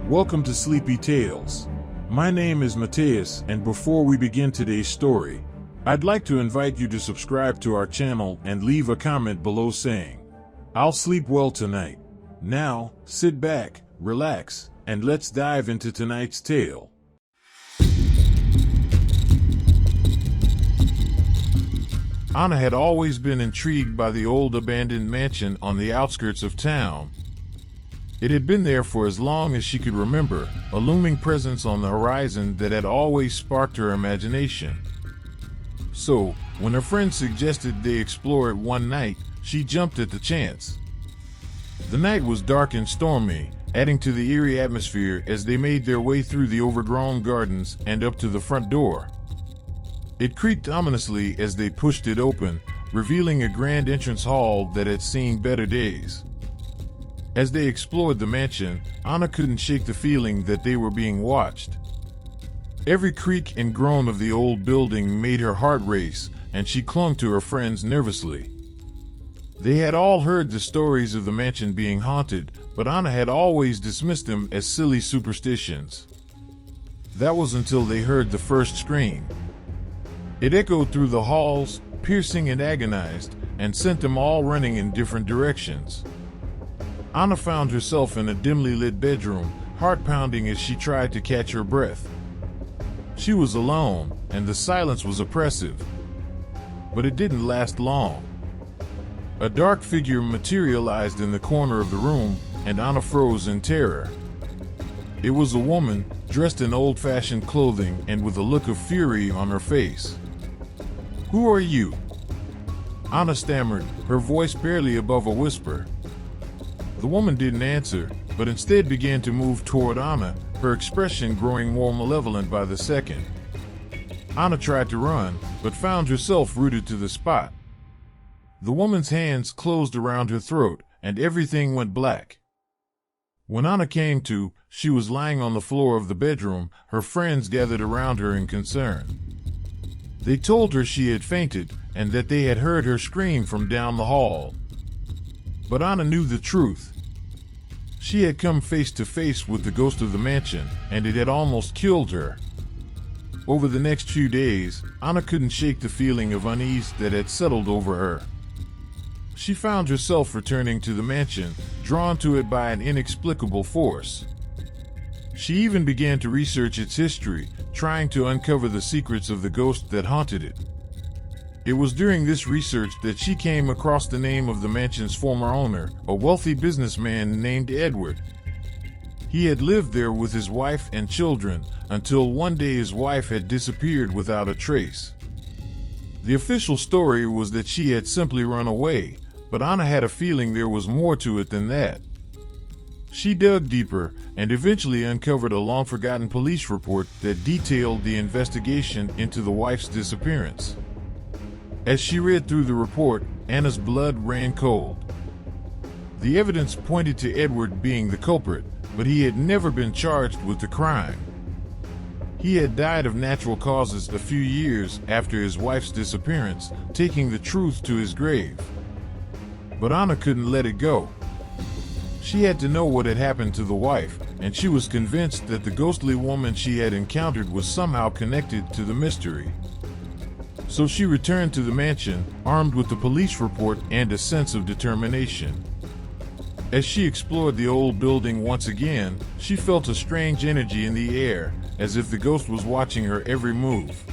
Welcome to Sleepy Tales. My name is Mateus, and before we begin today's story, I'd like to invite you to subscribe to our channel and leave a comment below saying, "I'll sleep well tonight." Now, sit back, relax, and let's dive into tonight's tale. Anna had always been intrigued by the old abandoned mansion on the outskirts of town. It had been there for as long as she could remember, a looming presence on the horizon that had always sparked her imagination. So, when her friend suggested they explore it one night, she jumped at the chance. The night was dark and stormy, adding to the eerie atmosphere as they made their way through the overgrown gardens and up to the front door. It creaked ominously as they pushed it open, revealing a grand entrance hall that had seen better days. As they explored the mansion, Anna couldn't shake the feeling that they were being watched. Every creak and groan of the old building made her heart race, and she clung to her friends nervously. They had all heard the stories of the mansion being haunted, but Anna had always dismissed them as silly superstitions. That was until they heard the first scream. It echoed through the halls, piercing and agonized, and sent them all running in different directions. Anna found herself in a dimly lit bedroom, heart pounding as she tried to catch her breath. She was alone, and the silence was oppressive. But it didn't last long. A dark figure materialized in the corner of the room, and Anna froze in terror. It was a woman, dressed in old-fashioned clothing and with a look of fury on her face. "Who are you?" Anna stammered, her voice barely above a whisper. The woman didn't answer, but instead began to move toward Anna, her expression growing more malevolent by the second. Anna tried to run, but found herself rooted to the spot. The woman's hands closed around her throat, and everything went black. When Anna came to, she was lying on the floor of the bedroom, her friends gathered around her in concern. They told her she had fainted, and that they had heard her scream from down the hall. But Anna knew the truth. She had come face to face with the ghost of the mansion, and it had almost killed her. Over the next few days, Anna couldn't shake the feeling of unease that had settled over her. She found herself returning to the mansion, drawn to it by an inexplicable force. She even began to research its history, trying to uncover the secrets of the ghost that haunted it. It was during this research that she came across the name of the mansion's former owner, a wealthy businessman named Edward. He had lived there with his wife and children, until one day his wife had disappeared without a trace. The official story was that she had simply run away, but Anna had a feeling there was more to it than that. She dug deeper and eventually uncovered a long-forgotten police report that detailed the investigation into the wife's disappearance. As she read through the report, Anna's blood ran cold. The evidence pointed to Edward being the culprit, but he had never been charged with the crime. He had died of natural causes a few years after his wife's disappearance, taking the truth to his grave. But Anna couldn't let it go. She had to know what had happened to the wife, and she was convinced that the ghostly woman she had encountered was somehow connected to the mystery. So she returned to the mansion, armed with the police report and a sense of determination. As she explored the old building once again, she felt a strange energy in the air, as if the ghost was watching her every move.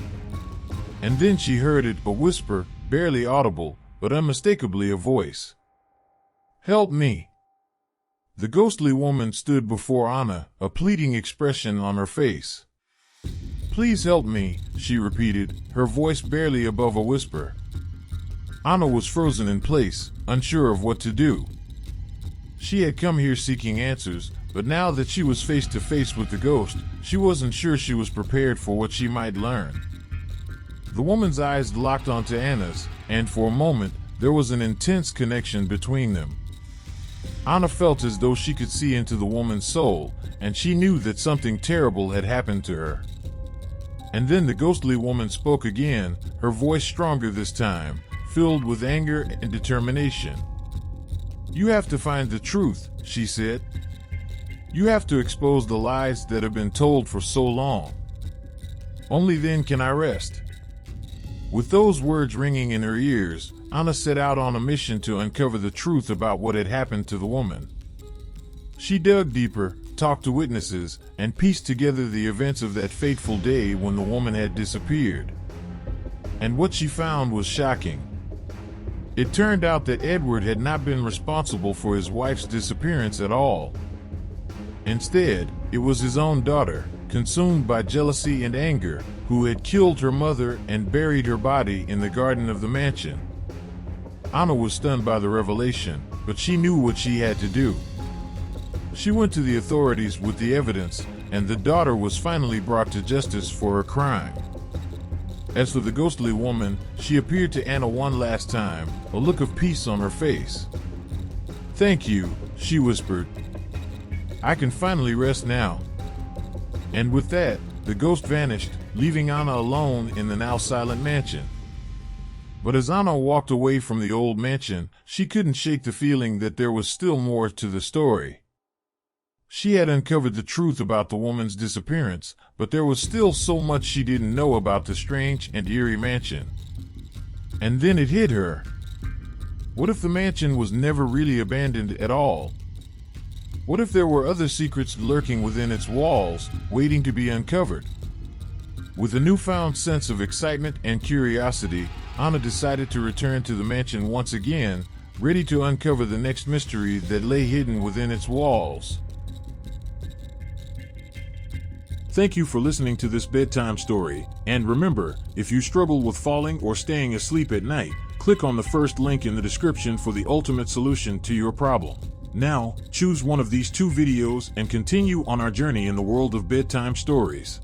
And then she heard it, a whisper, barely audible, but unmistakably a voice. "Help me." The ghostly woman stood before Anna, a pleading expression on her face. "Please help me," she repeated, her voice barely above a whisper. Anna was frozen in place, unsure of what to do. She had come here seeking answers, but now that she was face to face with the ghost, she wasn't sure she was prepared for what she might learn. The woman's eyes locked onto Anna's, and for a moment, there was an intense connection between them. Anna felt as though she could see into the woman's soul, and she knew that something terrible had happened to her. And then the ghostly woman spoke again, her voice stronger this time, filled with anger and determination. "You have to find the truth," she said. You have to expose the lies that have been told for so long. Only then can I rest." With those words ringing in her ears, Anna set out on a mission to uncover the truth about what had happened to the woman. She dug deeper, talked to witnesses, and pieced together the events of that fateful day when the woman had disappeared. And what she found was shocking. It turned out that Edward had not been responsible for his wife's disappearance at all. Instead, it was his own daughter, consumed by jealousy and anger, who had killed her mother and buried her body in the garden of the mansion. Anna was stunned by the revelation, but she knew what she had to do. She went to the authorities with the evidence, and the daughter was finally brought to justice for her crime. As for the ghostly woman, she appeared to Anna one last time, a look of peace on her face. "Thank you," she whispered. "I can finally rest now." And with that, the ghost vanished, leaving Anna alone in the now silent mansion. But as Anna walked away from the old mansion, she couldn't shake the feeling that there was still more to the story. She had uncovered the truth about the woman's disappearance, but there was still so much she didn't know about the strange and eerie mansion. And then it hit her. What if the mansion was never really abandoned at all? What if there were other secrets lurking within its walls, waiting to be uncovered? With a newfound sense of excitement and curiosity, Anna decided to return to the mansion once again, ready to uncover the next mystery that lay hidden within its walls. Thank you for listening to this bedtime story, and remember, if you struggle with falling or staying asleep at night, click on the first link in the description for the ultimate solution to your problem. Now, choose one of these two videos and continue on our journey in the world of bedtime stories.